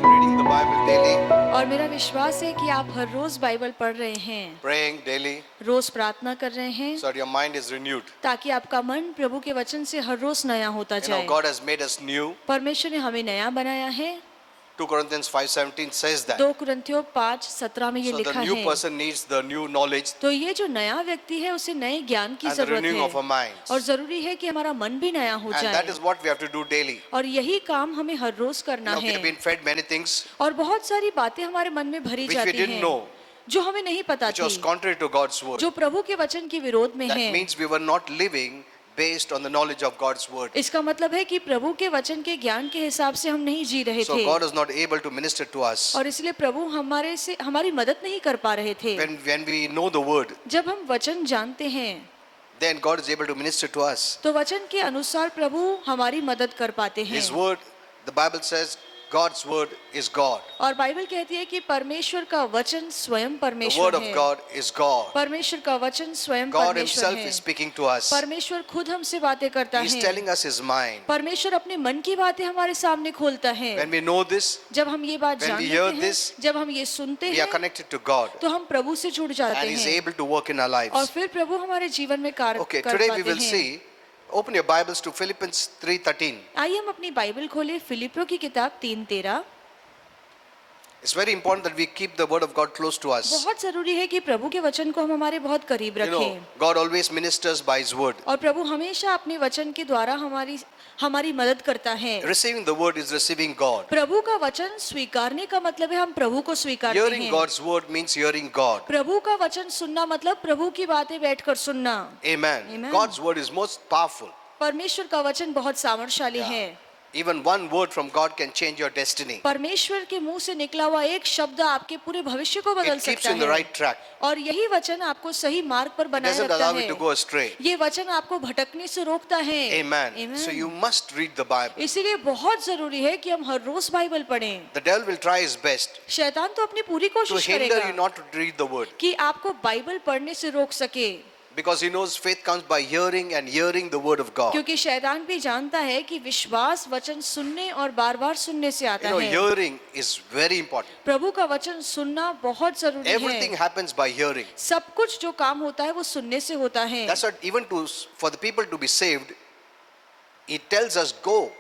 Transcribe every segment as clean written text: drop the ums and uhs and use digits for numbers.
reading the Bible daily, और मेरा विश्वास है कि आप हर रोज बाइबल पढ़ रहे हैं, praying daily, रोज प्रार्थना कर रहे हैं, so that your mind is renewed. ताकि आपका मन प्रभु के वचन से हर रोज नया होता जाए। God has made us new. परमेश्वर ने हमें नया बनाया है। 2 Corinthians 5:17 says that. 2 कुरिन्थियों 5:17 में ये So the लिखा new है, person needs the new knowledge तो ये जो नया व्यक्ति है उसे नए ज्ञान की and the जरूरत renewing of our है minds. और जरूरी है कि हमारा मन भी नया हो And that जाए is what we have to do daily. और यही काम हमें हर रोज करना We have है। been fed many things और बहुत सारी बातें हमारे मन में भरी which we जाती didn't हैं know, जो हमें नहीं पता which was थी, contrary to God's word. जो प्रभु के वचन के विरोध में That है। means we were not living based on the knowledge of God's word. इसका मतलब है कि प्रभु के वचन के ज्ञान के हिसाब से हम नहीं जी रहे So थे God is not able to minister to us. और इसलिए प्रभु हमारी मदद नहीं कर पा रहे थे। When we know the word, जब हम वचन जानते हैं then God is able to minister to us. तो वचन के अनुसार प्रभु हमारी मदद कर पाते हैं। His word, the Bible says, God's word is God. और बाइबल कहती है कि परमेश्वर का वचन स्वयं The परमेश्वर word of है। God is God. परमेश्वर का वचन स्वयं God परमेश्वर himself है। is speaking to us. परमेश्वर खुद हमसे बातें करता He's है। telling us his mind. परमेश्वर अपने मन की बातें हमारे सामने खोलता है। When we know this, जब हम ये बात when जान we लेते hear हैं, this, जब हम ये सुनते we are हैं, connected to God तो हम प्रभु से जुड़ जाते and he's हैं able to work in our और lives. फिर प्रभु हमारे जीवन में कार्य Okay, कर today we पाते will हैं। see, open your Bibles to Philippians 3:13. आइए हम अपनी बाइबल खोले फिलिपियों की किताब 3:13। It's very important that we keep the word of God close to us. बहुत जरूरी है कि प्रभु के वचन को हम हमारे बहुत करीब You know, रखें God always ministers by his word. और प्रभु हमेशा अपने वचन के द्वारा हमारी मदद करता है। Receiving the word is receiving God. प्रभु का वचन स्वीकारने का मतलब है हम प्रभु को स्वीकारते Hearing हैं। God's word means hearing God. प्रभु का वचन सुनना मतलब प्रभु की बातें बैठकर सुनना। Amen. Amen. God's word is most powerful. परमेश्वर का वचन बहुत सामर्थ्यशाली है। Even one word from God can change your destiny. परमेश्वर के मुंह से निकला हुआ एक शब्द आपके पूरे भविष्य को बदल It keeps सकता you in the है right track. और यही वचन आपको सही मार्ग पर It बनाए doesn't रखता allow you to है। go astray. ये वचन आपको भटकने से रोकता है। Amen. Amen. So you must read the Bible. इसीलिए बहुत जरूरी है कि हम हर रोज बाइबल पढ़ें। The devil will try his best शैतान तो अपनी पूरी to कोशिश hinder you करेगा not to read the word, कि आपको बाइबल पढ़ने से रोक सके, because he knows faith comes by hearing and hearing the word of God. क्योंकि शैतान भी जानता है कि विश्वास वचन सुनने और बार-बार सुनने से आता है। Hearing is very important. प्रभु का वचन सुनना बहुत जरूरी Everything है। happens by hearing. सब कुछ जो काम होता है वो सुनने से होता है। That's what even for the people to be saved, he tells us go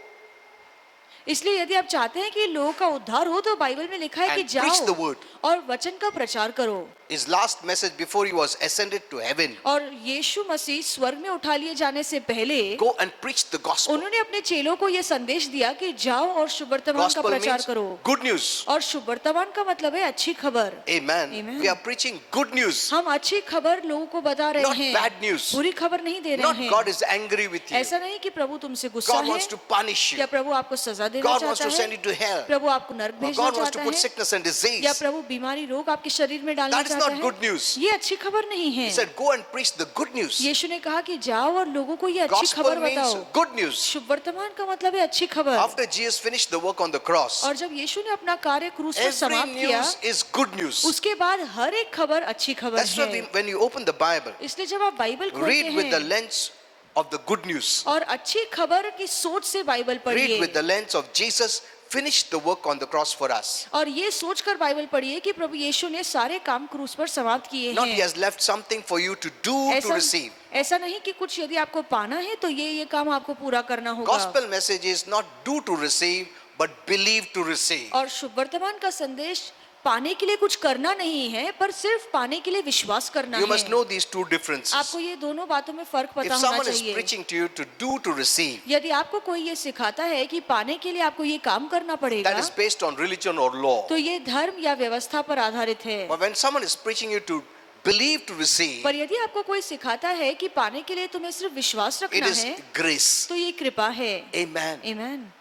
इसलिए यदि आप चाहते हैं कि लोगों का उद्धार हो तो बाइबल में लिखा है कि and preach the जाओ word. और वचन का प्रचार करो। His last message before he was ascended to heaven, और यीशु मसीह स्वर्ग में उठा लिए जाने से पहले go and preach the gospel. उन्होंने अपने चेलों को यह संदेश दिया कि जाओ और शुभ वर्तमान का Gospel प्रचार means करो। good news. और शुभ वर्तमान का मतलब है अच्छी खबर। Amen. Amen. We are preaching good news, हम अच्छी खबर लोगों को बता रहे not हैं, bad news. बुरी खबर नहीं दे रहे Not हैं। God is angry with you. ऐसा नहीं कि प्रभु तुमसे गुस्सा God है wants to punish you. या प्रभु आपको सजा देना God wants चाहता to send है, you to hell. प्रभु आपको नरक Or भेजना God wants to चाहता put है sickness and या disease. प्रभु बीमारी रोग आपके शरीर में डालना That is चाहता not है। good news. ये अच्छी खबर नहीं है। He said, go and preach the good news. यीशु ने कहा कि जाओ और लोगों को ये अच्छी Gospel खबर means बताओ। good news. शुभ वर्तमान का मतलब है अच्छी खबर। After Jesus finished the work on the cross, और जब यीशु ने अपना कार्य क्रूस पर every समाप्त किया, news is good news. उसके बाद हर एक खबर अच्छी खबर That's why है। when you open the Bible, इसलिए जब आप बाइबल खोलते read with the हैं lens of the good news. और अच्छी खबर की सोच से बाइबल Read पढ़िए with the lens of Jesus finished the work on the cross for us. और ये सोचकर बाइबल पढ़िए कि प्रभु यीशु ने सारे काम क्रूस पर समाप्त किए Not he हैं। has left something for you to do to ऐसा receive. ऐसा नहीं कि कुछ यदि आपको पाना है तो ये काम आपको पूरा करना होगा। Gospel message is not do to receive, but believe to receive. और शुभ वर्तमान का संदेश पाने के लिए कुछ करना नहीं है पर सिर्फ पाने के लिए विश्वास करना You है। must know these two differences. आपको ये दोनों बातों में फर्क If पता होना someone is चाहिए। preaching to you to do to receive, यदि आपको कोई ये सिखाता है कि पाने के लिए आपको ये काम करना पड़ेगा that is based on religion or law. तो ये धर्म या व्यवस्था पर आधारित है। But when someone is preaching you to believe to receive, पर यदि आपको कोई सिखाता है कि पाने के लिए तुम्हें सिर्फ विश्वास it रखना is है grace. तो ये कृपा है। Amen. आमीन।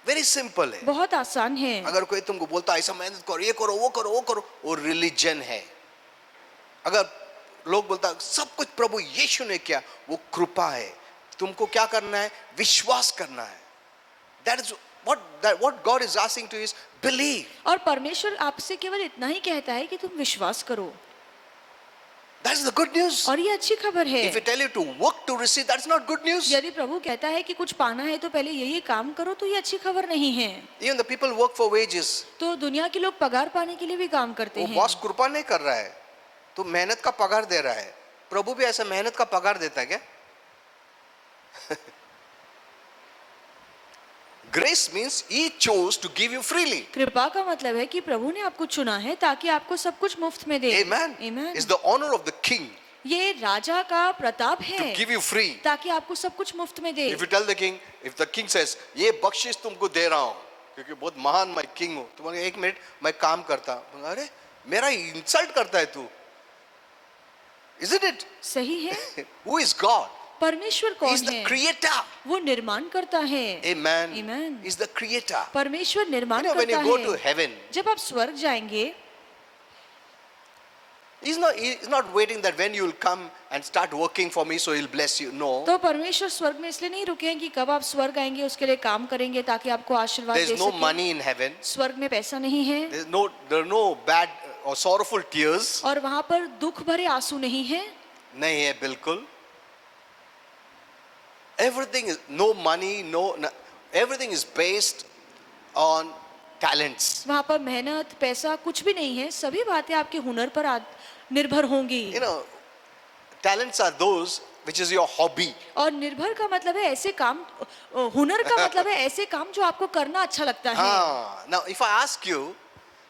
Very simple है. बहुत आसान है। अगर कोई तुमको बोलता है ऐसा मेहनत करो, ये करो, वो करो, वो रिलीजन है. अगर लोग बोलता सब कुछ प्रभु यीशु ने किया, वो कृपा है. तुमको क्या करना है? विश्वास करना है. That is what God is asking to is believe. और परमेश्वर आपसे केवल इतना ही कहता है कि तुम विश्वास करो। That's the good news. और ये अच्छी खबर है। If I tell you to work to receive, that's not good news. यदि प्रभु कहता है कि कुछ पाना है तो पहले यही काम करो, तो ये अच्छी खबर नहीं है। Even the people work for wages. तो दुनिया के लोग पगार पाने के लिए भी काम करते वो हैं। बॉस कृपा नहीं कर रहा है, तो मेहनत का पगार दे रहा है। प्रभु भी ऐसा मेहनत का पगार देता है क्या? Grace means He chose to give you freely. कृपा का मतलब है कि प्रभु ने आपको चुना है ताकि आपको सब कुछ मुफ्त में दे। Amen. Amen. It's the honor of the king ये राजा का प्रताप to है give you free. ताकि आपको सब कुछ मुफ्त में दे। If you tell the king, if the king says, ये बख्शिश तुमको दे रहा हूँ क्योंकि बहुत महान मैं किंग हूँ, तुम्हारे एक मिनट मैं काम करता हूँ, अरे मेरा इंसल्ट करता है तू, isn't it? सही है। Who is God? परमेश्वर He कौन is the है? creator. वो निर्माण करता है। Amen. Amen. He is the creator. परमेश्वर निर्माण You know, when करता you go है। to heaven, जब आप स्वर्ग जाएंगे, he's not waiting that when you will come and start working for me, so he'll bless you. No. तो परमेश्वर स्वर्ग में इसलिए नहीं रुके हैं कि कब आप स्वर्ग आएंगे उसके लिए काम करेंगे ताकि आपको आशीर्वाद There दे is no सके। money in heaven. स्वर्ग में पैसा नहीं है There are no bad or sorrowful tears. और वहां पर दुख भरे आंसू नहीं है। नहीं है बिल्कुल। Everything is no money, everything is based on talents. वहां पर मेहनत पैसा कुछ भी नहीं है, सभी बातें आपके हुनर पर निर्भर होंगी। You know, talents are those which is your hobby. और निर्भर का मतलब है ऐसे काम, हुनर का मतलब है ऐसे काम जो आपको करना अच्छा लगता है। हाँ. Now, if I ask you,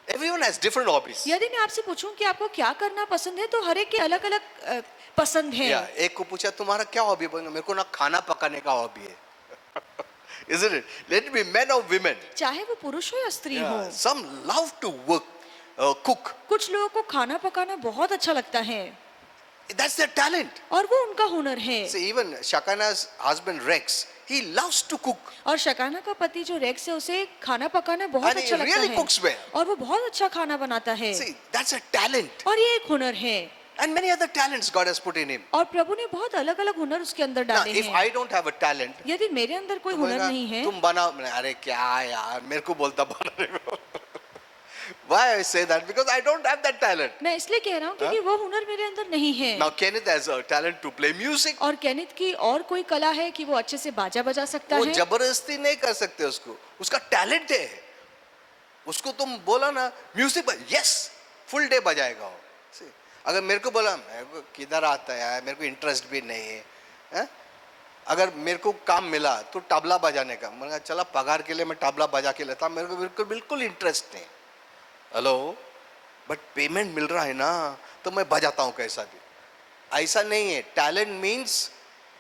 everyone has different hobbies. यदि मैं आपसे पूछूं कि आपको क्या करना पसंद है, तो हर एक के अलग अलग पसंद है। Yeah, एक को पूछा तुम्हारा क्या हॉबी है? मेरे को ना खाना पकाने का हॉबी है। Isn't it? Let it be men or women. चाहे वो पुरुष हो या स्त्री हो। Yeah, some love to work, cook. कुछ लोगों को खाना पकाना बहुत अच्छा लगता है That's their talent. और वो उनका हुनर है। See, even Shakana's husband Rex, he loves to cook. और शकाना का पति जो रेक्स है, उसे खाना पकाना बहुत And he अच्छा लगता really है cooks well. और वो बहुत अच्छा खाना बनाता है। See, that's a talent. और ये एक हुनर है And many other talents God has put in him. और प्रभु ने बहुत अलग अलग हुनर उसके अंदर Now, डाले if हैं। I don't have a talent, यदि मेरे अंदर कोई तो हुनर बोलेगा, नहीं है, तुम बनाओ। अरे क्या यार, मेरे को बोलता बनाने को। Why I say that? Because I don't have that talent. मैं इसलिए कह रहा हूँ क्योंकि वो हुनर मेरे अंदर नहीं है। Now Kenneth has a talent to play music. और केनिथ की और कोई कला है कि वो अच्छे से बाजा बजा सकता वो है। जबरदस्ती नहीं कर सकते उसको, उसका टैलेंट है। उसको तुम बोला ना म्यूजिक, यस फुल डे बजाएगा वो। See, अगर मेरे को बोला मेरे को किधर आता है यार, मेरे को इंटरेस्ट भी नहीं है, हैं? अगर मेरे को काम मिला तो तबला बजाने का, मैंने कहा चला पगार के लिए मैं तबला बजा के लेता, मेरे को बिल्कुल इंटरेस्ट नहीं। हेलो, बट पेमेंट मिल रहा है ना, तो मैं बजाता हूँ कैसा भी। ऐसा नहीं है। Talent means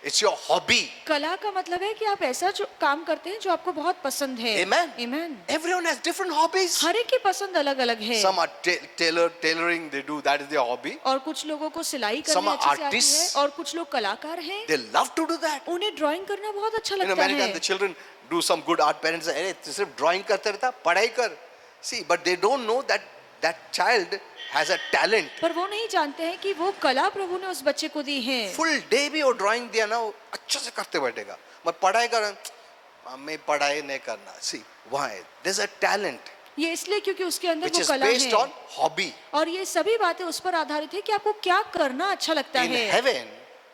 it's your hobby. कला का मतलब है कि आप ऐसा जो काम करते हैं जो आपको बहुत पसंद है। Amen. Amen. Everyone has different hobbies. हर एक की पसंद अलग अलग है। Some are tailoring, they do, that is their hobby. और कुछ लोगों को सिलाई Some करनी are अच्छे से आती है artists. और कुछ लोग कलाकार हैं। They love to do that. उन्हें ड्राइंग करना बहुत अच्छा In लगता America, the है। children do some good art. Parents say, "अरे तू सिर्फ drawing करते रहता, पढ़ाई कर." See, but they don't know that that child has a talent. पर वो नहीं जानते हैं कि वो कला प्रभु ने उस बच्चे को दी है। Full day भी वो drawing दिया ना, वो अच्छे से करते बैठेगा। but पढ़ाई कर, मम्मी पढ़ाई नहीं करना। See, why? There's a talent ये इसलिए क्योंकि उसके अंदर which वो is कला based है। on hobby. और ये सभी बातें उस पर आधारित है कि आपको क्या करना अच्छा लगता In है। heaven,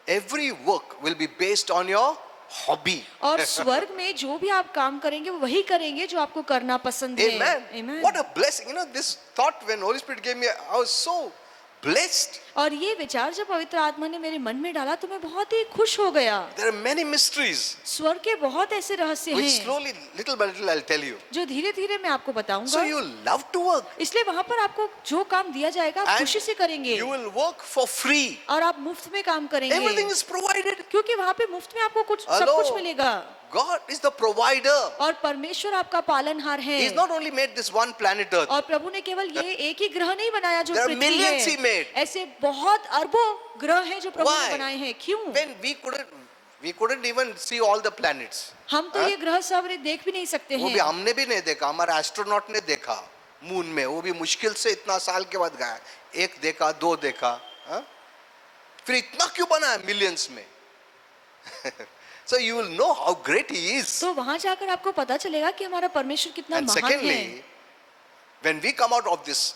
every work will be based on your hobby. और स्वर्ग में जो भी आप काम करेंगे वो वही करेंगे जो आपको करना पसंद है। Amen. Amen. What a blessing. You know, this thought when Holy Spirit gave me, I was so blessed. और ये विचार जब पवित्र आत्मा ने मेरे मन में डाला तो मैं बहुत ही खुश हो गया। There are many mysteries स्वर्ग के बहुत ऐसे रहस्य which हैं slowly, little by little, I'll tell you. जो धीरे धीरे मैं आपको So बताऊंगा। you love to work इसलिए वहां पर आपको जो काम दिया जाएगा आप and खुशी से करेंगे you will work for free. और आप मुफ्त में काम करेंगे Everything is provided. क्योंकि वहां पे मुफ्त में आपको कुछ सब Hello. कुछ मिलेगा। God is the provider. और परमेश्वर आपका पालनहार है। He's not only made this one planet Earth. और प्रभु ने केवल ये एक ही ग्रह नहीं बनाया जो There are Prithvi millions he है, made. ऐसे बहुत अरबों ग्रह हैं जो प्रभु ने Why? बनाए हैं। क्यों? When we couldn't even see all the planets. हम तो हाँ? ये ग्रह सब देख भी नहीं सकते वो भी हैं। हमने भी नहीं देखा, हमारा एस्ट्रोनॉट ने देखा मून में, वो भी मुश्किल से इतना साल के बाद गया, एक देखा, दो देखा, हाँ? फिर इतना क्यों बना है मिलियंस में? So you will know how great he is. तो वहां जाकर आपको पता चलेगा कि हमारा परमेश्वर कितना And महान है। secondly, when we come out of this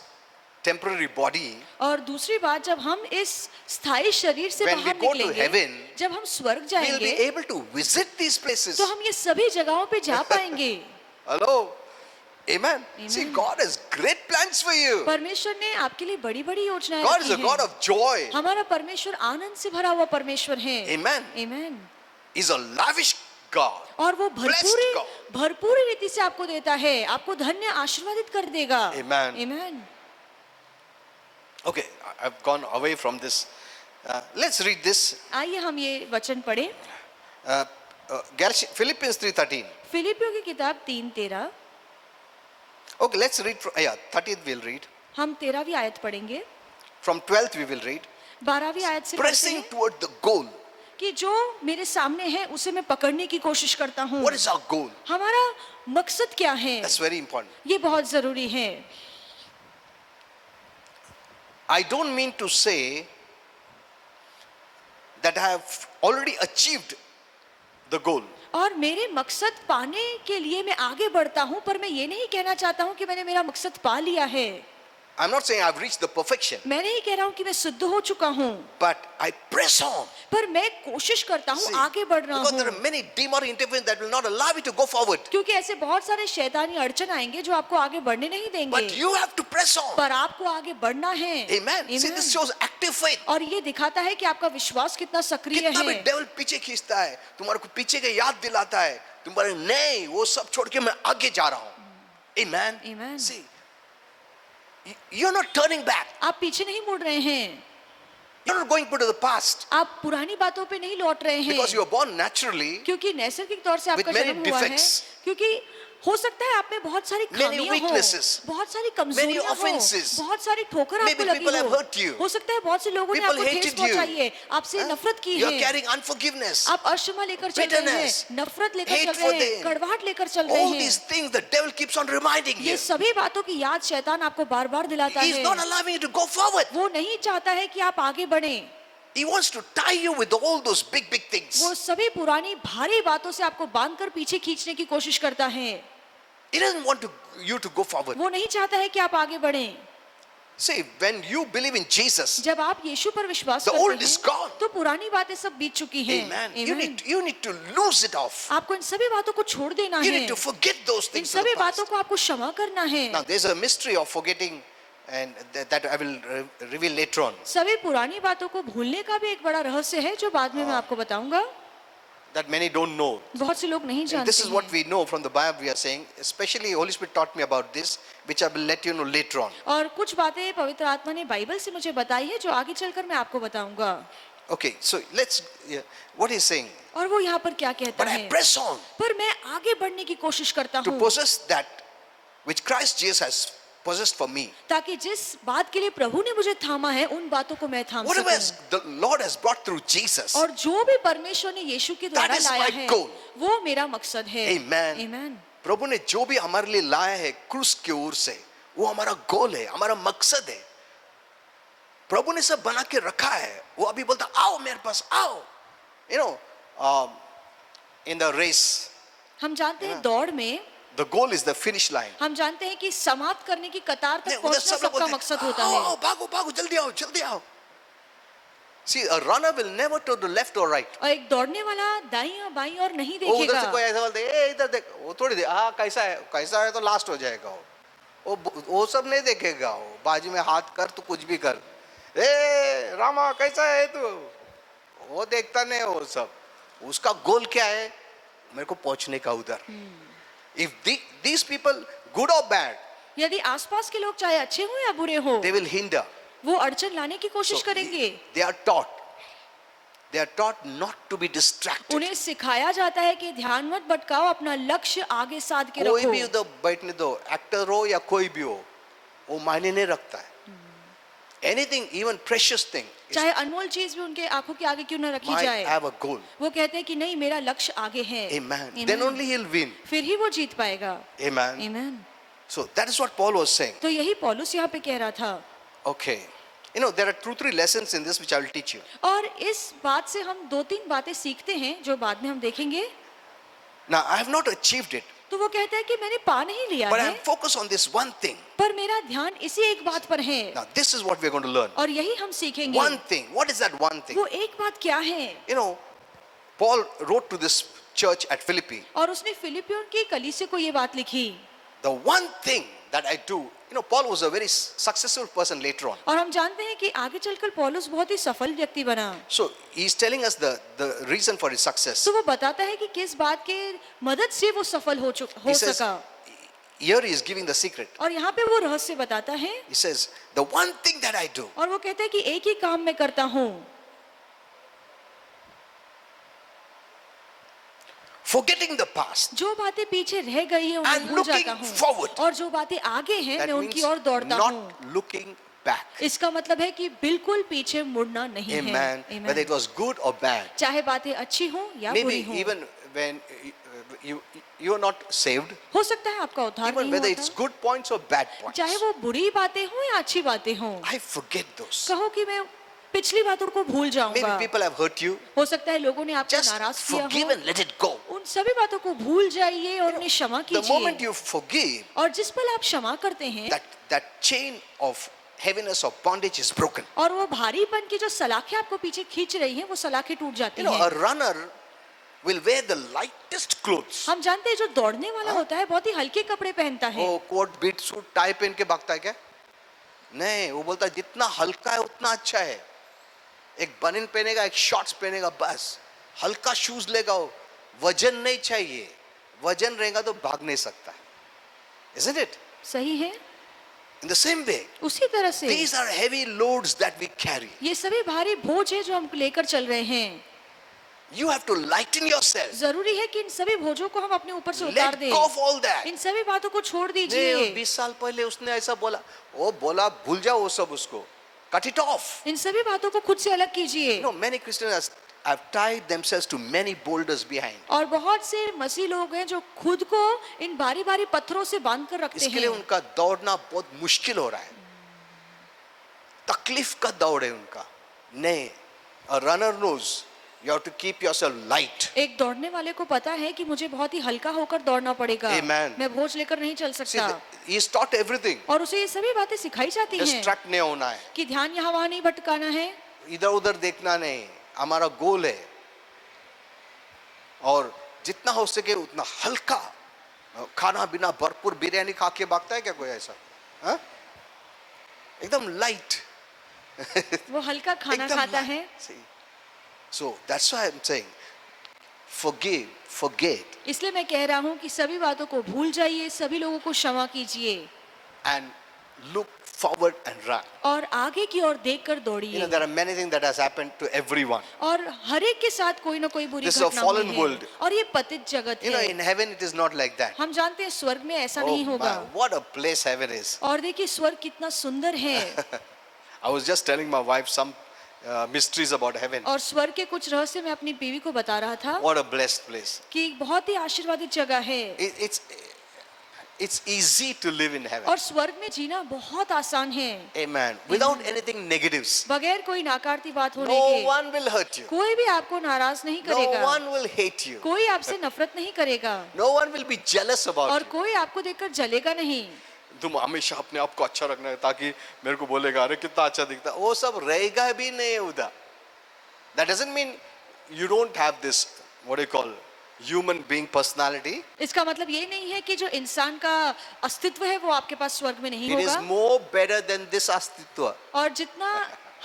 temporary body, और दूसरी बात, जब हम इस स्थायी शरीर से When we बाहर go to निकलेंगे, heaven, जब हम स्वर्ग we'll जाएंगे, be able to visit these places. तो हम ये सभी जगहों पे जा पाएंगे। Hello? Amen. See, Amen. God has great plans for you. परमेश्वर ने आपके लिए बड़ी बड़ी योजनाएं God is रखी a God हैं। of joy. हमारा परमेश्वर आनंद से भरा हुआ परमेश्वर है। Amen. Amen. He's a lavish God. और वो Blessed God. भरपूरी रीति से आपको देता है, आपको धन्य आशीर्वादित कर देगा। Amen. Amen. Okay, I've gone away from this. Let's read this. आइए हम ये वचन पढ़ें। Philippians 3:13. फिलिपियों की किताब 3:13। Okay, let's read from 13th we'll read. हम 13वीं आयत पढ़ेंगे, From 12th we will read. 12वीं आयत से पढ़ते Pressing हैं toward the goal. कि जो मेरे सामने है उसे मैं पकड़ने की कोशिश करता हूँ। What is our goal? हमारा मकसद क्या है? That's very important. ये बहुत जरूरी है। I don't mean to say that I have already achieved the goal. और मेरे मकसद पाने के लिए मैं आगे बढ़ता हूँ, पर मैं ये नहीं कहना चाहता हूँ कि मैंने मेरा मकसद पा लिया है। I'm not saying I've reached the perfection, मैं नहीं कह रहा हूँ कि मैं शुद्ध हो चुका हूँ, but I press on. पर मैं कोशिश करता हूँ, See, आगे बढ़ रहा because there हूँ। are many demonic interference that will not allow you to go forward. क्योंकि ऐसे बहुत सारे शैतानी अड़चन आएंगे जो आपको आगे बढ़ने नहीं देंगे, But you have to press on. पर आपको आगे बढ़ना है। Amen. See, Amen. this shows active faith. और ये दिखाता है कि आपका विश्वास कितना सक्रिय कितना भी है। डेविल पीछे खींचता है, तुम्हारे को पीछे के याद दिलाता है, तुम्हारे नहीं, वो सब छोड़ के मैं आगे जा रहा हूँ। Amen. Amen. See, you're not turning back. आप पीछे नहीं मुड़ रहे हैं, You're not going to the past आप पुरानी बातों पे नहीं लौट रहे हैं, because you were born naturally. क्योंकि नैसर्गिक तौर से आपका With many जन्म हुआ है। defects. क्योंकि हो सकता है आप में बहुत सारी Many खामियां हो, weaknesses. बहुत सारी Many कमजोरियां हो, offenses. बहुत सारी ठोकर Maybe आपको लगी people have हो। hurt you. हो सकता है बहुत से लोगों ने People आपको ठेस hated you. पहुंचाई है, आपसे Huh? नफरत की You're है, carrying unforgiveness. आप अक्षमा लेकर चल रहे हैं, Bitterness. नफरत लेकर Hate चल for रहे हैं, them. कड़वाहट लेकर चल रहे All हैं। these things the devil keeps on reminding ये you. सभी बातों की याद शैतान आपको बार बार दिलाता He's है। not allowing you to go forward. वो नहीं चाहता है कि आप आगे बढ़ें। He wants to tie you with all those big things. वो सभी पुरानी भारी बातों से आपको बांधकर पीछे खींचने की कोशिश करता है। He doesn't want you to go forward. वो नहीं चाहता है कि आप आगे बढ़ें। See, when you believe in Jesus, जब आप यीशु पर विश्वास the करते old is हैं, gone. तो पुरानी बातें सब बीत चुकी हैं। Amen. Amen. You need to lose it off. आपको इन सभी बातों को छोड़ देना You है। need to forget those in things. Of सभी the past. बातों को आपको क्षमा करना है। Now, there's a mystery of forgetting, and that I will reveal later on. सभी पुरानी बातों को भूलने का भी एक बड़ा रहस्य है जो बाद में मैं आपको बताऊंगा। That many don't know. बहुत से लोग नहीं And जानते this is what हैं। we know from the Bible. We are saying, especially Holy Spirit taught me about this, which I will let you know later on. और कुछ बातें पवित्र आत्मा ने बाइबल से मुझे बताई है जो आगे चलकर मैं आपको बताऊंगा। Okay, so what he's saying. और वो यहाँ पर क्या कहता But I है? press on पर मैं आगे बढ़ने की कोशिश करता to हूँ possess that which Christ Jesus has possessed for me. ताकि जिस बात के लिए प्रभु ने मुझे थामा है उन बातों को मैं थाम Whatever सकूं। the Lord has brought through Jesus, और जो भी परमेश्वर ने यीशु के द्वारा That is लाया my है goal. वो मेरा मकसद है। Amen. Amen. प्रभु ने जो भी हमारे लिए लाया है क्रूस की ओर से, वो हमारा गोल है, हमारा मकसद है। प्रभु ने सब बना के रखा है। वो अभी बोलता आओ मेरे पास आओ। You know, in the race, हम जानते हैं दौड़ में the goal is the finish line. हम जानते हैं कि समाप्त करने की कतार तक उधर पहुंचना सब लोग सबका बोलते मकसद हैं, होता आओ, है। आओ, भागो भागो जल्दी आओ जल्दी आओ। See, a runner will never to the left or right. और एक दौड़ने वाला दाईं या बाईं और नहीं वो उधर से देखेगा। कोई ऐसा बोलते ए इधर देख, वो थोड़ी देर कैसा है तो लास्ट हो जाएगा वो सब नहीं देखेगा। वो बाजू में हाथ कर तो कुछ भी कर, ए रामा कैसा है तू, वो देखता नहीं। वो सब उसका गोल क्या है, मेरे को पहुंचने का उधर। If these people good or bad, यदि आसपास के लोग चाहे अच्छे हो या बुरे हो, they will hinder. वो अड़चन लाने की कोशिश So, करेंगे। they are taught not to be distracted. उन्हें सिखाया जाता है कि ध्यान मत भटकाओ, अपना लक्ष्य आगे साध के कोई रखो। भी उधर बैठने दो, एक्टर हो या कोई भी हो, वो मायने नहीं रखता है। एनीथिंग, इवन प्रेशियस थिंग, चाहे अनमोल चीज भी उनके आंखों के आगे क्यों न रखी I जाए, have a goal. वो कहते हैं कि नहीं मेरा लक्ष्य आगे है। Amen. Amen. Then only he'll win. फिर ही वो जीत पाएगा। Amen. Amen. So that is what Paul was saying. तो यही पौलुस यहाँ पे कह रहा था। Okay. You know, there are 2-3 lessons in this which I will teach you. और इस बात से हम 2-3 बातें सीखते हैं जो बाद में हम देखेंगे। Now, I have not achieved it. तो वो कहता है कि मैंने पा नहीं लिया but है, I'm focused on this one thing. पर मेरा ध्यान इसी एक बात पर है। Now this is what we're going to learn. और यही हम सीखेंगे। One thing. What is that one thing? वो एक बात क्या है? You know, Paul wrote to this church at Philippi. और उसने फिलिपियों की कलीसिया को ये बात लिखी। The one thing that I do, you know, Paul was a very successful person later on. और हम जानते हैं कि आगे चलकर पौलुस बहुत ही सफल व्यक्ति बना। So he's telling us the reason for his success. तो वो बताता है कि किस बात के मदद से वो सफल हो He says, सका। here he is giving the secret. और यहाँ पे वो रहस्य बताता है। He says, the one thing that I do, और वो कहता है कि एक ही काम मैं करता हूँ, forgetting the past, जो बातें पीछे रह गई है उन्हें and भूल looking जाता हूँ, forward. और जो बातें आगे हैं that मैं means उनकी ओर दौड़ता हूँ। not looking back. इसका मतलब है कि बिल्कुल पीछे मुड़ना नहीं है। Amen. Amen. Whether it was good or bad. चाहे बातें अच्छी हों या Maybe बुरी हों। even when you are not saved, हो सकता है आपका उद्धार even नहीं whether हुआ it's था, good points or bad points, चाहे वो बुरी बातें हों या अच्छी बातें हों, I forget those. कहो कि मैं पिछली बातों को भूल Maybe जाऊंगा। people have hurt you. हो सकता है लोगों ने आपको Just नाराज किया forgive हो, and let it go. उन सभी बातों को भूल जाइए और उन्हें क्षमा The moment कीजिए। you forgive, और जिस पल आप क्षमा करते हैं that chain of heaviness or bondage is broken. और वो भारीपन की जो सलाखें आपको पीछे खींच रही हैं, वो सलाखें टूट जाती You know, हैं। a runner will wear the lightest clothes. हम जानते हैं जो दौड़ने वाला होता है बहुत ही हल्के कपड़े पहनता है। वो कोट बीट सूट टाई पहन के भागता है क्या? नहीं, वो बोलता है जितना हल्का है उतना अच्छा है। एक बनिन पहनेगा, एक शॉर्ट्स पहनेगा, बस हल्का शूज लेगा, वो वजन नहीं चाहिए। वजन रहेगा तो भाग नहीं सकता। Isn't it? सही है। In the same way, उसी तरह से these are heavy loads that we carry. ये सभी भारी बोझ है जो हम लेकर चल रहे हैं। You have to lighten yourself. जरूरी है कि इन सभी बोझों को हम अपने ऊपर से उतार Let दें। go of all that. इन सभी बातों को छोड़ नहीं, दीजिए। 20 साल पहले उसने ऐसा बोला, वो बोला भूल जाओ वो सब उसको। Cut it off. इन सभी बातों को खुद से अलग कीजिए। You know, many Christians have tied themselves to many boulders behind. और बहुत से मसीह लोग हैं जो खुद को इन भारी भारी पत्थरों से बांध कर रखते इसके लिए हैं। उनका दौड़ना बहुत मुश्किल हो रहा है। तकलीफ का दौड़ है उनका। नहीं, a runner knows you have to keep yourself light. एक दौड़ने वाले को पता है कि मुझे बहुत ही हल्का होकर दौड़ना पड़ेगा। Amen. मैं बोझ लेकर नहीं चल See, सकता। he is taught everything. और उसे ये सभी बातें सिखाई जाती हैं Distract नहीं होना है, कि ध्यान यहाँ वहाँ नहीं भटकाना है, इधर उधर देखना नहीं, हमारा गोल है। और जितना हो सके उतना हल्का खाना बिना भरपूर बिरयानी खा के भागता है क्या कोई ऐसा? हाँ? एकदम लाइट। वो हल्का खाना खाता है। So that's why I'm saying, forgive, forget, इसलिए मैं कह रहा हूँ कि सभी बातों को भूल जाइए, सभी लोगों को क्षमा कीजिए and look forward and run. और आगे की ओर देखकर You know, दौड़िए। there are many things that has happened to everyone. और हर एक के साथ कोई ना कोई बुरी This is a घटना fallen हुई world. है। और ये पतित जगत You know, है। in heaven it is not like that. हम जानते हैं स्वर्ग में ऐसा Oh नहीं my, होगा। what a place heaven is. और देखिए स्वर्ग कितना सुंदर है। I was just telling my wife some mysteries about heaven. और स्वर्ग के कुछ रहस्य मैं अपनी बीवी को बता रहा था What a blessed place. कि बहुत ही आशीर्वादित जगह है। It's easy to live in heaven. और स्वर्ग में जीना बहुत आसान है, Amen. Without anything negatives. बगैर कोई नाकारती बात होने No के। one will hurt you. कोई भी आपको नाराज नहीं No करेगा, one will hate you. कोई आपसे नफरत नहीं करेगा, No one will be jealous और about you. कोई आपको देखकर जलेगा नहीं। तुम हमेशा अपने आप को अच्छा रखना है ताकि मेरे को बोलेगा अरे कितना अच्छा दिखता है, वो सब रहेगा भी नहीं उधर. That doesn't mean you don't have this, what do you call, human being personality. इसका मतलब ये नहीं है कि जो इंसान का अस्तित्व है वो आपके पास स्वर्ग में नहीं It is होगा, more better than this अस्तित्व. और जितना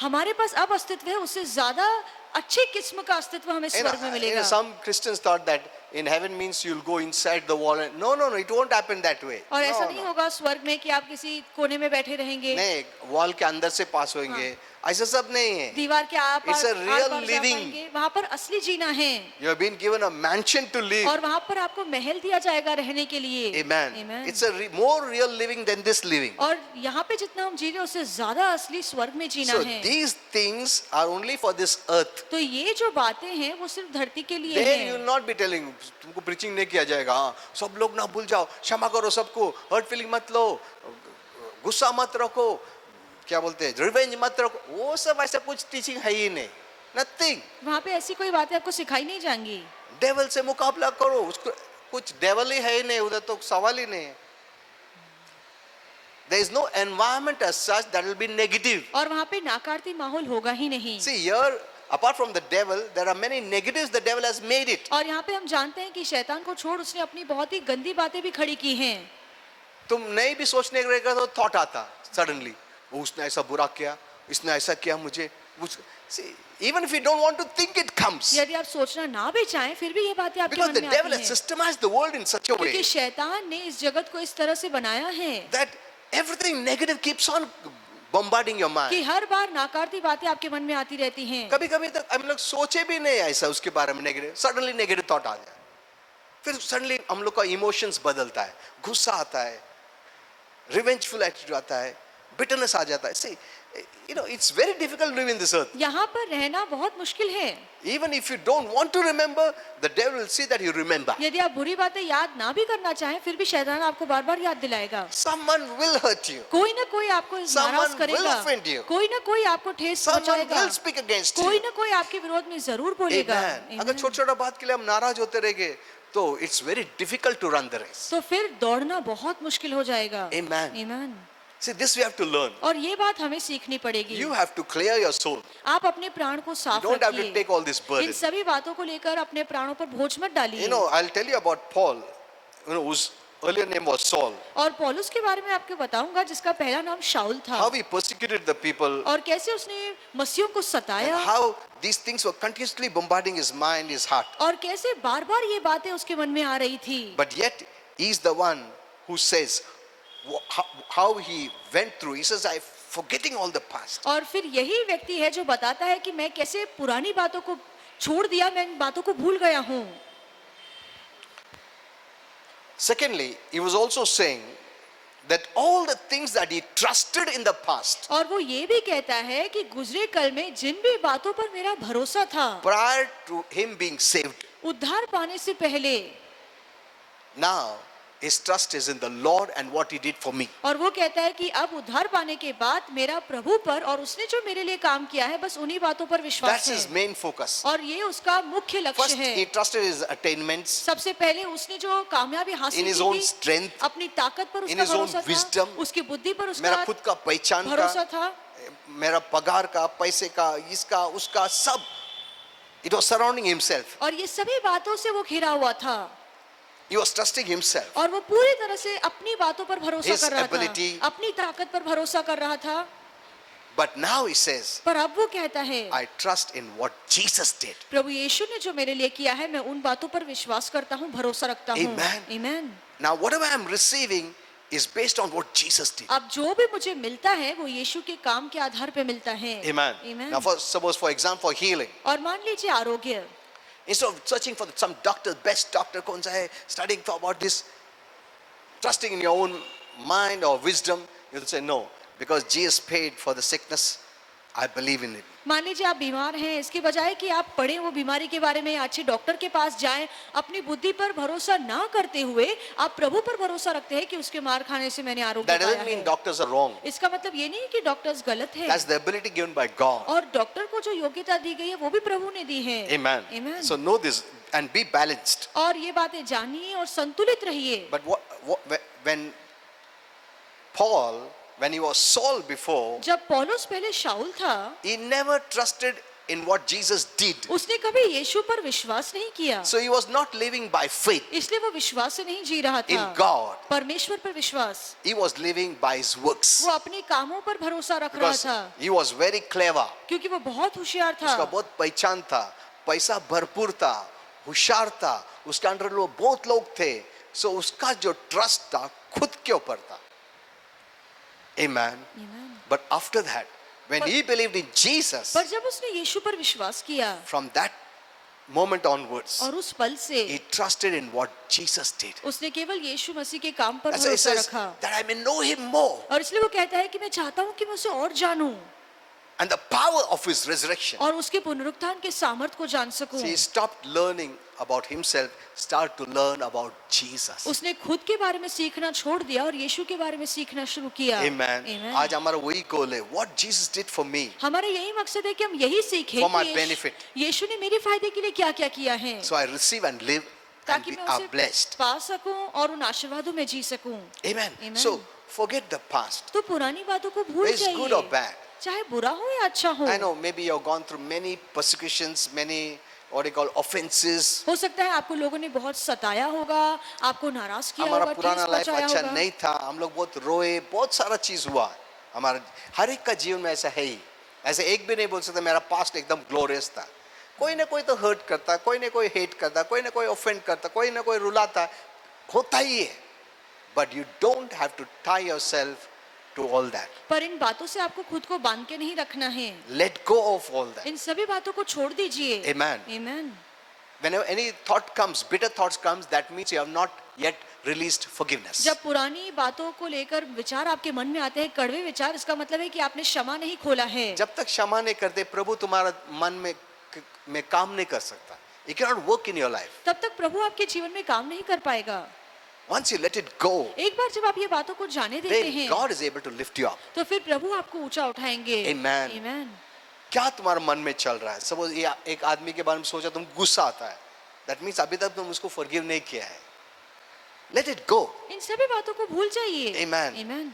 हमारे पास अब अस्तित्व है उससे ज्यादा अच्छे किस्म का अस्तित्व हमें स्वर्ग में मिलेगा। Some Christians thought that in heaven means you'll go inside the wall and no, it won't happen that way. और ऐसा No, नहीं no. होगा स्वर्ग में कि आप किसी कोने में बैठे रहेंगे, नहीं, वॉल के अंदर से पास होंगे, ऐसा सब नहीं है. दीवार के आप It's a real living. वहाँ पर असली जीना है, You have been given a mansion to live. और वहाँ पर आपको महल दिया जाएगा रहने के लिए। Amen. Amen. It's a more real living than this living. और यहाँ पे जितना हम जी रहे हैं उससे ज्यादा असली स्वर्ग में जीना So है। these things are only for this earth. तो ये जो बातें हैं वो सिर्फ धरती के लिए There you will है। not be telling, तुमको preaching नहीं किया जाएगा, हाँ, सब लोग ना भूल जाओ, क्षमा करो सबको, हर्ट फीलिंग मत लो, गुस्सा मत रखो, क्या बोलते हैं, रिवेंज मत रखो, वो सब ऐसा कुछ टीचिंग है ही नहीं. Nothing. वहाँ पे ऐसी कोई बातें आपको सिखाई नहीं जाएंगी। डेविल से मुकाबला करो, उसको कुछ डेवल ही है ही नहीं उधर, तो सवाल ही नहीं है. There is no environment as such that will be negative. और वहाँ पे नाकारती माहौल होगा ही नहीं. See here, apart from the devil, there are many negatives the devil has made it. और यहाँ पे हम जानते हैं कि शैतान को छोड़ उसने अपनी बहुत ही गंदी बातें भी खड़ी की हैं. तुम नहीं भी सोचने का तो थॉट आता सडनली, उसने ऐसा बुरा किया, इसने ऐसा किया मुझे. See, even if you don't want to think, it comes. यदि आप सोचना ना भी चाहें फिर भी ये बातें आपके Because मन the में devil आती has हैं. systemized the world in such a way क्योंकि शैतान ने इस जगत को इस तरह से बनाया है that everything negative keeps on bombarding your कि mind. हर बार नाकारती बातें आपके मन में आती रहती हैं. कभी कभी तक हम लोग सोचे भी नहीं ऐसा उसके बारे में नेगेटिव, सडनली नेगेटिव थॉट आ जाए, फिर सडनली हम लोग का इमोशंस बदलता है, गुस्सा आता है, रिवेंजफुल एटीट्यूड आता है, बिटरनेस आ जाता है. See, you know, it's very difficult to live in this earth. यहाँ पर रहना बहुत मुश्किल है. Even if you don't want to remember, the devil will see that you remember. यदि आप बुरी बातें याद ना भी करना चाहें फिर भी शैतान आपको बार बार याद दिलाएगा. Someone will hurt you. कोई ना कोई आपको Someone नाराज will करेगा, offend you. कोई ना कोई आपको ठेस Someone पहुंचाएगा, will speak against कोई you. ना कोई आपके विरोध में जरूर बोलेगा. Amen. अगर छोटा छोटा बात के लिए हम नाराज होते रहेंगे तो it's very difficult to run the race. तो फिर दौड़ना बहुत मुश्किल हो जाएगा. Amen. Amen. See, this we have to learn. और ये बात हमें सीखनी पड़ेगी. You have to clear your soul. आप अपने प्राण को साफ You don't have to रखिए. take all this in burden. सभी बातों को लेकर अपने प्राणों पर बोझ मत You डालिए. know, I'll tell you about Paul, whose earlier name was Saul. और पौलुस के बारे में आपको बताऊंगा जिसका पहला नाम शाऊल था. How he persecuted the people, और कैसे उसने मसीहों को and सताया how these things were continuously bombarding his mind, his heart. और कैसे बार बार ये बातें उसके मन में आ रही थी. But yet, he's the one who says how he went through. He says, I'm forgetting all the past. और फिर यही व्यक्ति है जो बताता है कि मैं कैसे पुरानी बातों को छोड़ दिया, मैं इन बातों को भूल गया हूँ. Secondly, he was also saying that all the things that he trusted in the past, और वो ये भी कहता है कि गुजरे कल में जिन भी बातों पर मेरा भरोसा था prior to him being saved, उद्धार पाने से पहले, now his trust is in the Lord and what he did for me. और वो कहता है कि अब उद्धार पाने के बाद मेरा प्रभु पर और उसने जो मेरे लिए काम किया है बस उन्हीं बातों पर विश्वास That's his है. main focus. और ये उसका मुख्य लक्ष्य First, he है. trusted his attainments, सबसे पहले उसने जो कामयाबी in हासिल his की own थी, strength, अपनी ताकत पर in उसका his own भरोसा wisdom, था, उसकी बुद्धि पर मेरा उसका खुद का पहचान भरोसा का, था. मेरा पगार का, पैसे का, इसका, उसका, सब. It was surrounding himself. और ये सभी बातों से वो घिरा हुआ था. He was trusting himself. और वो पूरी तरह से अपनी बातों पर भरोसा His कर रहा ability. था, अपनी ताकत पर भरोसा कर रहा था. But now he says, पर अब वो कहता है I trust in what Jesus did. प्रभु यीशु ने जो मेरे लिए किया है मैं उन बातों पर विश्वास करता हूँ, भरोसा रखता हूँ. Amen. Amen. Now whatever I am receiving is based on what Jesus did. अब जो भी मुझे मिलता है वो यीशु के काम के आधार पे मिलता है. Amen. Amen. Now suppose for example for healing, और मान लीजिए आरोग्य, instead of searching for some doctor, best doctor कौन सा है, studying for about this, trusting in your own mind or wisdom, you'll say no, because Jesus paid for the sickness, I believe in it. मान लीजिए आप बीमार हैं, इसके बजाय कि आप पढ़ें वो बीमारी के बारे में, अच्छे डॉक्टर के पास जाएं, अपनी बुद्धि पर भरोसा ना करते हुए आप प्रभु पर भरोसा रखते हैं कि उसके मार खाने से मैंने आरोग्य That पाया doesn't mean है. doctors are wrong. इसका मतलब ये नहीं कि डॉक्टर्स गलत हैं. That's the ability given by God. और डॉक्टर को जो योग्यता दी गई है वो भी प्रभु ने दी है. Amen. Amen. So know this and be balanced. और ये बातें जानिए और संतुलित रहिए. But when Paul, when he was Saul before, जब पौलुस पहले शाऊल था, he never trusted in what Jesus did. उसने कभी यीशु पर विश्वास नहीं किया. So he was not living by faith इसलिए वो विश्वास से नहीं जी रहा in था. God. परमेश्वर पर विश्वास. He was living by his works. वो अपने कामों पर भरोसा रख रहा Because था, he was very clever. क्योंकि वो बहुत होशियार उसका था. बहुत पहचान था, पैसा भरपूर था, होशियार था, उसके अंडर लोग बहुत लोग थे. So उसका जो ट्रस्ट था खुद के ऊपर था. Amen. Amen. But after that, when he believed in Jesus, पर जब उसने यीशु पर विश्वास किया from that moment onwards, और उस पल से he trusted in what Jesus did. उसने केवल यीशु मसीह के काम पर That's why he भरोसा says रखा. that I may know him more और इसलिए वो कहता है कि मैं चाहता हूँ कि मैं उसे और जानूं and the power of his resurrection. और उसके पुनरुत्थान के सामर्थ्य को जान सकूं. So he stopped learning about himself, started to learn about Jesus. उसने खुद के बारे में सीखना छोड़ दिया और यीशु के बारे में सीखना शुरू किया. Amen. Amen. आज हमारा वही गोल है. What Jesus did for me, हमारा यही मकसद है कि हम यही सीखें For my कि benefit. यीशु ने मेरे फायदे के लिए क्या क्या किया है. so I receive and live ताकि we मैं are उसे blessed. पा सकूं और उन आशीर्वादों में जी सकूं। Amen. Amen. So forget the past. तो पुरानी बातों को भूल It's good or जाइए, bad. चाहे बुरा हो या अच्छा हो। I know maybe you've gone through many persecutions, many what you call offenses. हो सकता है आपको लोगों ने बहुत सताया होगा, आपको नाराज किया हमारा होगा, पुराना ठेस लाइफ पहुंचाया अच्छा होगा। नहीं था, हम लोग बहुत रोए, बहुत सारा चीज हुआ। हमारा हर एक का जीवन में ऐसा है ही। ऐसे एक भी नहीं बोल सकता मेरा पास्ट एकदम ग्लोरियस था। कोई ना कोई तो हर्ट करता, कोई ना कोई हेट करता, कोई ना कोई ऑफेंड करता, कोई ना कोई रुलाता, होता ही है। But you don't have to tie yourself to all that. पर इन बातों से आपको खुद को बांध के नहीं रखना है। Let go of all that. इन सभी बातों को छोड़ दीजिए। Amen. Amen. Whenever any thought comes, bitter thoughts comes, that means you have not yet released forgiveness. जब पुरानी बातों को लेकर विचार आपके मन में आते हैं, कड़वे विचार, इसका मतलब है कि आपने क्षमा नहीं खोला है। जब तक क्षमा नहीं करते, प्रभु तुम्हारा मन में काम नहीं कर सकता। He cannot work in your life. तब तक प्रभु आपके जीवन में काम नहीं कर पाएगा। Once you let it go, एक बार जब आप ये बातों को जाने देते then हैं, God is able to lift you up. तो फिर प्रभु आपको ऊंचा उठाएंगे। Amen. Amen. क्या तुम्हारे मन में चल रहा है? सपोज ये एक आदमी के बारे में सोचा, तुम गुस्सा आता है, that means अभी तक तुम उसको forgive नहीं किया है। Let it go. इन सभी बातों को भूल जाइए। Amen. Amen.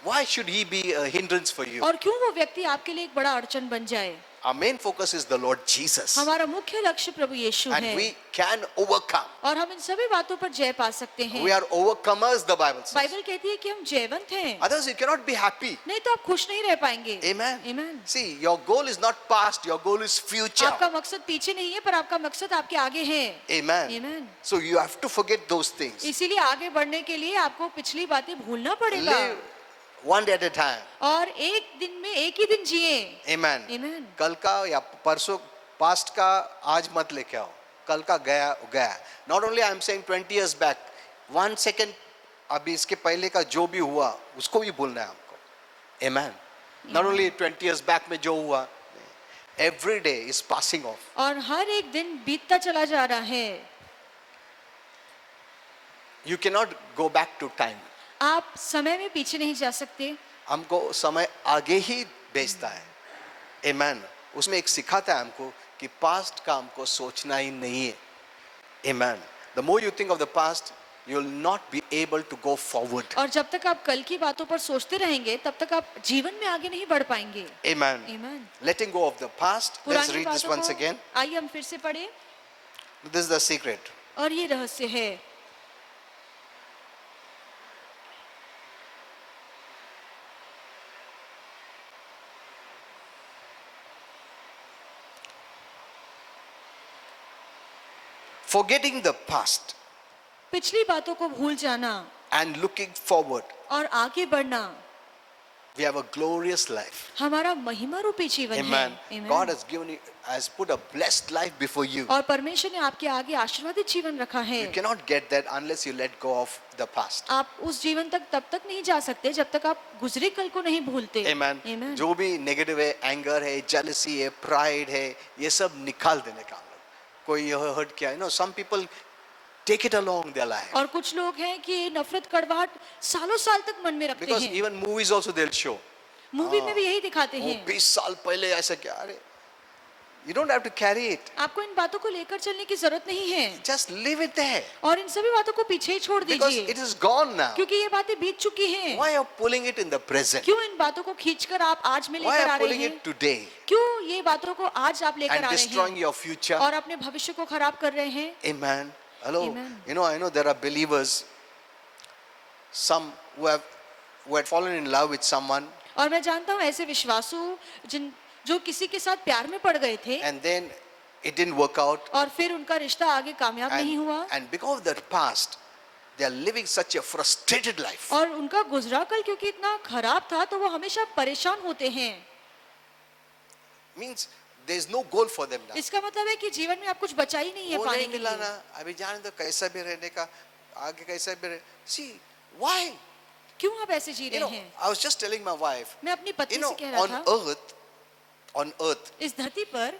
Why should he be a hindrance for you? और क्यों वो व्यक्ति आपके लिए एक बड़ा अड़चन बन जाए? Our main focus is the Lord Jesus, हमारा मुख्य लक्ष्य प्रभु यीशु and है we can overcome. और हम इन सभी बातों पर जय पा सकते हैं। We are overcomers, the Bible says. Bible कहती है कि हम जयवंत हैं, Otherwise, you cannot be happy. नहीं तो आप खुश नहीं रह पाएंगे। Amen. Amen. See, your goal is not past, your goal is future. आपका मकसद पीछे नहीं है, पर आपका मकसद आपके आगे है। Amen. Amen. So you have to forget those things. इसीलिए आगे बढ़ने के लिए आपको पिछली बातें भूलना पड़ेगा Live one day at a time. और एक दिन में एक ही दिन जिए। Amen. Amen. कल का या परसों पास्ट का आज मत लेके आओ, कल का गया गया। Not only I am saying 20 years back, 1 second अभी इसके पहले का जो भी हुआ उसको भी भूलना है हमको। Amen. Not only 20 years back में जो हुआ, every day is passing off. और हर एक दिन बीतता चला जा रहा है। You cannot go back to time. आप समय में पीछे नहीं जा सकते। हमको समय आगे ही भेजता है। Amen. उसमें एक सिखाता है हमको कि पास्ट का हमको सोचना ही नहीं है। Amen. The more you think of the past, you will not be able to go forward. और जब तक आप कल की बातों पर सोचते रहेंगे, तब तक आप जीवन में आगे नहीं बढ़ पाएंगे। Amen. Amen. Letting go of the past. Let's पुरानी read this बातों once को again. आइए हम फिर से पढ़ें। This is the secret. और ये रहस्य है। Forgetting the past पिछली बातों को भूल जाना and looking forward, और आगे बढ़ना we have a glorious life. हमारा महिमा रूपी जीवन है। Amen. Amen. God has given you, has put a blessed life before you. और परमेश्वर ने आपके आगे आशीर्वादित जीवन रखा है। You cannot get that unless you let go of the past. आप उस जीवन तक तब तक नहीं जा सकते जब तक आप गुजरे कल को नहीं भूलते। Amen. Amen. जो भी नेगेटिव है, एंगर है, जेलसी है, प्राइड है, ये सब निकाल देने का हम लोग। कोई यह हर्ट किया, some people take it along their life. और कुछ लोग हैं कि नफरत कड़वाहट सालों साल तक मन में रखते Because हैं। even movies also they'll show. Movie में भी यही दिखाते वो हैं। 20 साल पहले ऐसा क्या, अरे you don't have to carry it. आपको इन बातों को लेकर चलने की जरूरत नहीं है Just leave it there. और इन सभी बातों को पीछे ही छोड़ Because दीजिए, it is gone now. क्योंकि ये बातें बीत चुकी हैं। Why are you pulling it in the present? क्यों इन बातों को खींचकर आप आज में Why लेकर are आ you रहे pulling हैं? it today क्यों ये बातों को आज आप लेकर and आ रहे destroying हैं your future? और अपने भविष्य को खराब कर रहे हैं? Amen. Hello. Amen. I know there are believers, some who had fallen in love with someone और मैं जानता हूँ ऐसे विश्वासु जो किसी के साथ प्यार में पड़ गए थे and then it didn't work out. और फिर उनका रिश्ता आगे कामयाब नहीं हुआ And because of that past, they are living such a frustrated life. और उनका गुजरा कल क्योंकि इतना खराब था तो वो हमेशा परेशान होते हैं। Means there is no goal for them now. इसका मतलब है कि जीवन में आप कुछ बचा ही नहीं है वो पाने नहीं के मिला लिए। ना, अभी जाने दो, कैसा भी रहने का, आगे कैसा भी रहे. See, why? क्यों आप ऐसे जी रहे हैं? I was just telling my wife, मैं अपनी पत्नी से कह रहा on था, earth, इस धरती पर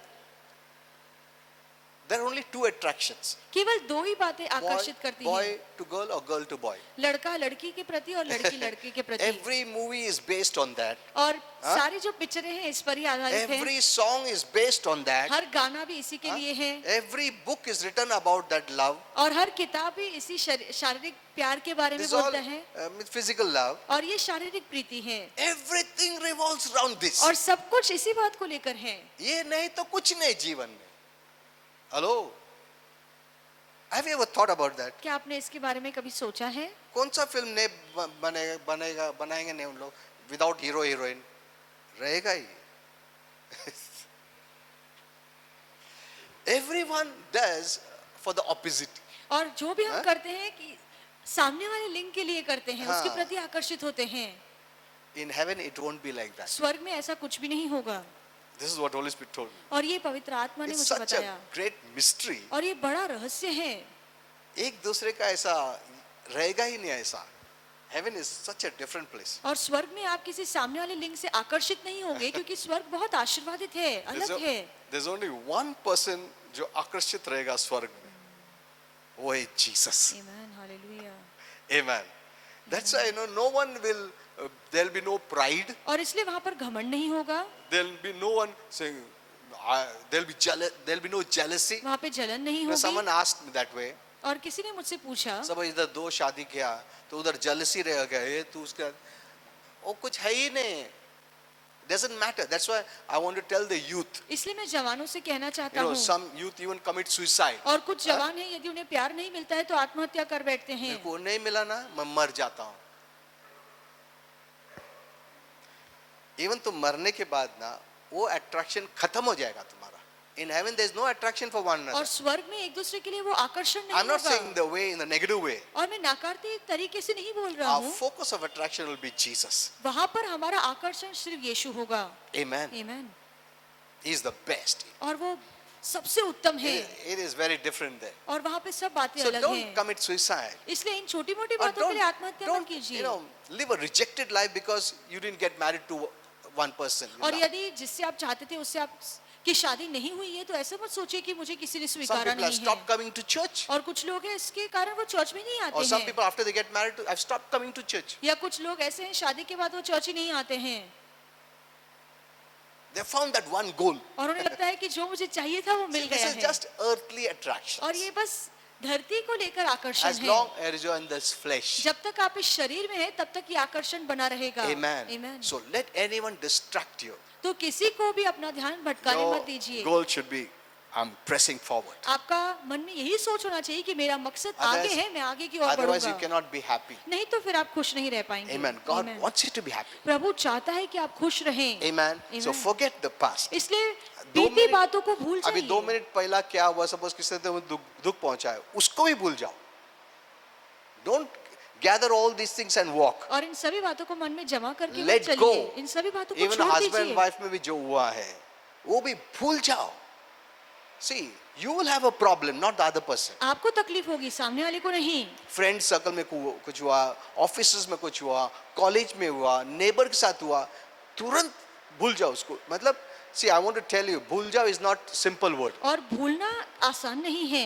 There are only two attractions. केवल दो ही बातें Boy, आकर्षित करती boy हैं, to girl or girl to boy. लड़का लड़की के प्रति और लड़की लड़के के प्रति। Every movie is based on that. और हाँ? सारी जो पिक्चरें हैं इस पर ही आधारित हैं। Every song is based on that. हर गाना भी इसी के लिए है Every book is written about that love. और हर किताब भी इसी शारीरिक प्यार के बारे में This is all बोलता है physical love. और ये शारीरिक प्रीति है Everything revolves around this. और सब कुछ इसी बात को लेकर है। ये नहीं तो कुछ नहीं जीवन में. Hello? Have you ever thought about that? क्या आपने इसके बारे में कभी सोचा है? कौन सा फिल्म ने बनाएंगे नहीं उन लोग विदाउट हीरो हीरोइन रहेगा ही. Everyone does for the opposite. और जो भी हम हाँ? करते हैं कि सामने वाले लिंग के लिए करते हैं, उसके हाँ। प्रति आकर्षित होते हैं। In heaven it won't be like that. स्वर्ग में ऐसा कुछ भी नहीं होगा। This is what Holy Spirit told me. और ये पवित्र आत्मा ने It's मुझे such a बताया great mystery. और ये बड़ा रहस्य है। एक दूसरे का ऐसा रहेगा ही नहीं ऐसा. Heaven is such a different place. और स्वर्ग में आप किसी सामने वाले लिंग से आकर्षित नहीं होंगे क्योंकि स्वर्ग बहुत आशीर्वादित है, अलग है। There's only one person जो आकर्षित रहेगा स्वर्ग में. वो है Jesus. आमीन, hallelujah. Amen. That's why no one will. There'll be no pride. और इसलिए वहां पर घमंड नहीं होगा, There'll be no one saying. There'll be jealous. There'll be no jealousy. वहां पे जलन नहीं Now, someone होगी। asked me that way. और किसी ने मुझसे पूछा सब इधर दो शादी किया तो उधर jealousy रह गया. ये तू उसका वो कुछ है ही नहीं. Doesn't matter. That's why I want to tell the youth. इसलिए मैं जवानों से कहना चाहता You know, हूँ some youth even commit suicide. और कुछ जवान हैं यदि उन्हें प्यार नहीं मिलता है तो आत्महत्या कर बैठते हैं। मेरे को नहीं मिला ना मैं मर जाता हूँ. इवन तुम मरने के बाद ना वो अट्रैक्शन खत्म हो जाएगा तुम्हारा. In heaven there is no attraction for one और another. स्वर्ग में एक दूसरे के लिए वो आकर्षण नहीं I'm not saying होगा। the way in the negative way. और मैं नकारती तरीके से नहीं बोल रहा Our हूँ, focus of attraction will be Jesus. वहां पर हमारा आकर्षण सिर्फ यीशु होगा। Amen. आमीन। He is the best. और वो सबसे उत्तम है It is very different there. और वहाँ पे सब बातें So अलग don't हैं। commit suicide. इसलिए इन छोटी मोटी Or बातों के लिए आत्महत्या मत don't कीजिए। live a rejected life because you didn't get married to one person. you और love. यदि जिससे आप चाहते थे उससे आप की शादी नहीं हुई है तो ऐसा मत सोचिए कि मुझे किसी ने Some स्वीकारा people have नहीं है। stopped coming to church. और कुछ लोग हैं इसके कारण वो चर्च में नहीं Or आते some हैं। people after they get married have stopped coming to church. या कुछ लोग ऐसे हैं शादी के बाद वो चर्च ही नहीं आते हैं They found that one goal. और उन्हें लगता है कि जो मुझे चाहिए था वो मिल This गया is है। just earthly attraction. और ये बस धरती को लेकर आकर्षण As है। long as you're in this flesh. जब तक आप इस शरीर में हैं तब तक ये आकर्षण बना रहेगा। Amen. Amen। So let anyone distract you. तो किसी को भी अपना ध्यान भटकाने Your मत दीजिए। goal should be, I'm pressing forward. आपका मन में यही सोच होना चाहिए कि मेरा मकसद आगे Otherwise- है, मैं आगे की ओर Otherwise you बढ़ूंगा। cannot be happy. नहीं तो फिर आप खुश नहीं रह पाएंगे। Amen. God Amen। wants you to be happy. प्रभु चाहता है कि आप खुश रहें। Amen. So Amen। forget the past. इसलिए 2 बीती मिनट- बातों को भूल अभी 2 जाइए। मिनट पहला क्या हुआ, सपोज किसी ने तुम्हें दुख पहुंचा है, उसको भी भूल जाओ. Don't gather all these things and walk. और इन सभी बातों को मन में जमा करके मत Let चलिए। go. इन सभी बातों को Even छोड़ husband दीजिए। wife में भी जो हुआ है वो भी भूल जाओ. See, you will have a problem, not the other person. आपको तकलीफ होगी, सामने वाले को नहीं। फ्रेंड सर्कल में कुछ हुआ, ऑफिस में कुछ हुआ, कॉलेज में हुआ, नेबर के साथ हुआ, तुरंत भूल जाओ उसको. मतलब see, I want to tell you, भूल जाओ is not simple word. और भूलना आसान नहीं है,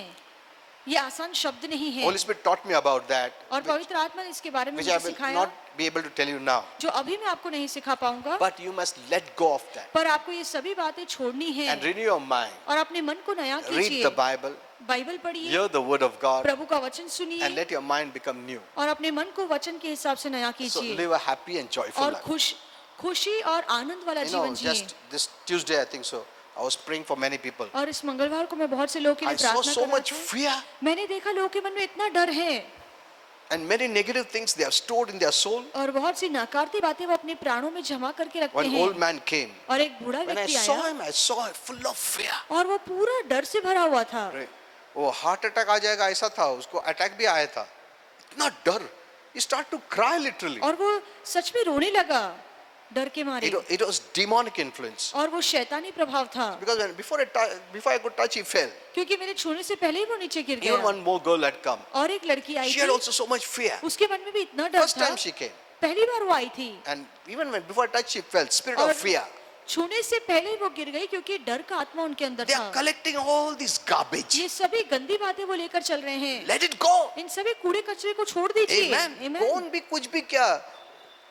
ये आसान शब्द नहीं है। Holy Spirit taught me about that, और पवित्र आत्मा ने इसके बारे में which मुझे I will सिखाया, not be able to tell you now. जो अभी मैं आपको नहीं सिखा पाऊंगा। But you must let go of that पर आपको ये सभी बातें छोड़नी है and renew your mind. और अपने मन को नया Read कीजिए। the Bible, बाइबल पढ़िए, hear the word of God, प्रभु का वचन and सुनिए let your mind become new. और अपने मन को वचन के हिसाब से नया So कीजिए live a happy and joyful और life. खुशी और आनंद वाला You know, जीवन जिए। just this Tuesday, I think so, I was praying for many people. और इस मंगलवार को मैं बहुत से लोगों के I लिए saw प्रार्थना so कर रहा much था। fear मैंने देखा लोगों के मन में इतना डर है and many negative things they have stored in their soul. और बहुत सी नकारती बातें वो अपने प्राणों में जमा करके रखते One हैं। old man came. और एक बूढ़ा When I व्यक्ति saw आया him, I saw him full of fear. और वो पूरा डर से भरा हुआ था। वो हार्ट अटैक आ जाएगा ऐसा था, उसको अटैक भी आया था. इतना डर. He started to cry literally. और वो सच में रोने लगा डर के मारे। It was demonic influence. और वो शैतानी प्रभाव था Because before I could touch, he fell. क्योंकि मेरे छूने से पहले ही वो नीचे गिर Even गया। one more girl had come. और एक लड़की आई She had थी, also so much fear. उसके मन में भी इतना डर First था। time she came. पहली बार वो आई थी And even before I touched, she felt spirit और of fear. छूने से पहले ही वो गिर गई क्योंकि डर का आत्मा उनके अंदर They are था। collecting all this garbage. ये सभी गंदी बातें वो लेकर चल रहे हैं। Let it go. इन सभी कूड़े कचरे को छोड़ दीजिए। Amen. Amen. कौन भी कुछ भी क्या,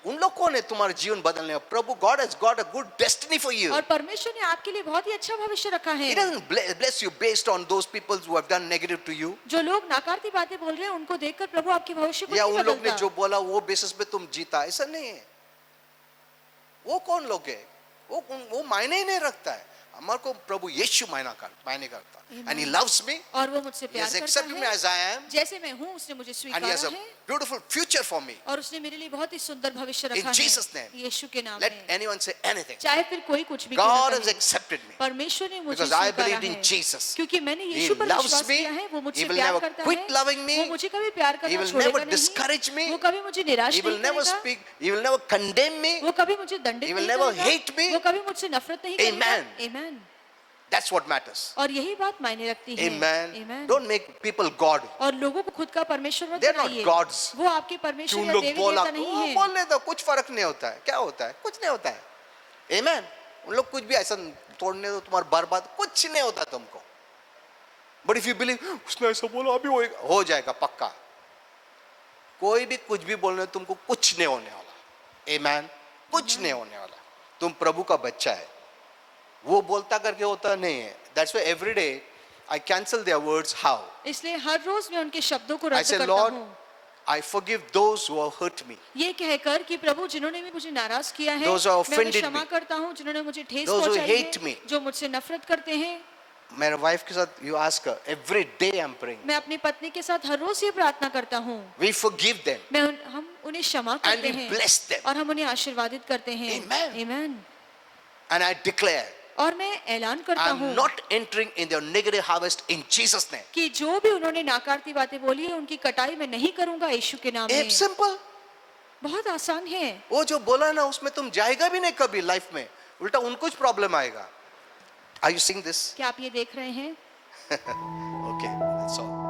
उन लोग कौन है तुम्हारा जीवन बदलने? प्रभु God has got a good destiny for you. और परमेश्वर ने आपके लिए बहुत ही अच्छा भविष्य रखा है। He doesn't bless you based on those people who have done negative to you. जो लोग नकारती बातें बोल रहे हैं उनको देखकर प्रभु आपके भविष्य को या नहीं उन लोग ने बदलता। जो बोला वो बेसिस पे तुम जीता, ऐसा नहीं है। वो कौन लोग है? वो मायने ही नहीं रखता है। हमारे को प्रभु यीशु मायने करता and he loves me, और वो मुझसे he प्यार has करता accepted me है। as I am, जैसे मैं हूँ उसने मुझे and he स्वीकारा has a है beautiful future for me. और उसने मेरे लिए बहुत ही सुंदर भविष्य रखा In Jesus' है। name. यीशु के नाम Let में। anyone say anything. चाहे फिर कोई कुछ भी क्यों God ना has कहे। accepted me परमेश्वर ने मुझे because I स्वीकारा believed in है। Jesus. क्योंकि मैंने He यीशु पर loves विश्वास me. किया है, वो He मुझसे will प्यार never करता quit है, loving me. वो मुझे कभी प्यार He करना will छोड़ेगा never नहीं, discourage me. वो कभी मुझे निराश He will नहीं never करेगा, speak, he will never condemn me. वो कभी मुझे दंडित He will नहीं never करेगा, hate me. वो कभी मुझसे नफरत नहीं करेगा। Amen. Amen. That's what matters. और यही बात मायने रखती है। Amen. Amen. Don't make people God. और लोगों को खुद का परमेश्वर मत They're not बनाइए। gods. वो आपके कि परमेश्वर उन या लोग देवी बोला देवता नहीं वो है। बोलने दो, कुछ फर्क नहीं होता है। क्या होता है? कुछ नहीं होता है। Amen. उन लोग कुछ भी ऐसा तोड़ने दो, तुम्हारा बर्बाद कुछ नहीं होता तुमको। But if you believe उसने ऐसा बोला अभी होएगा, हो जाएगा पक्का। कोई भी कुछ भी बोलने तुमको कुछ नहीं होने वाला। Amen. कुछ नहीं होने वाला। तुम प्रभु का बच्चा है। वो बोलता करके होता नहीं है। That's why every day I cancel their words. How? इसलिए हर रोज मैं उनके शब्दों को I रद्द say, करता Lord, हूँ, I forgive those who have hurt me. ये कहकर कि प्रभु जिन्होंने भी मुझे नाराज किया है, Those who have मैं उन्हें offended क्षमा me. करता हूँ, जिन्होंने मुझे ठेस Those who पहुंचाई hate है, me. जो मुझसे नफरत करते हैं। मेरे वाइफ के साथ you ask her every day I'm praying. मैं अपनी पत्नी के साथ हर रोज ये प्रार्थना करता हूँ, We forgive them हम उन्हें क्षमा and करते we हैं bless them. और हम उन्हें आशीर्वादित करते हैं। Amen. Amen. And I declare और मैं ऐलान करता I'm हूँ not entering in their negative harvest in Jesus' name. कि जो भी उन्होंने नाकारती बातें बोली है उनकी कटाई मैं नहीं करूंगा यीशु के नाम में। It's simple. बहुत आसान है। वो जो बोला ना उसमें तुम जाएगा भी नहीं कभी लाइफ में, उल्टा उनको कुछ प्रॉब्लम आएगा। Are you seeing this? क्या आप ये देख रहे हैं? Okay, that's all.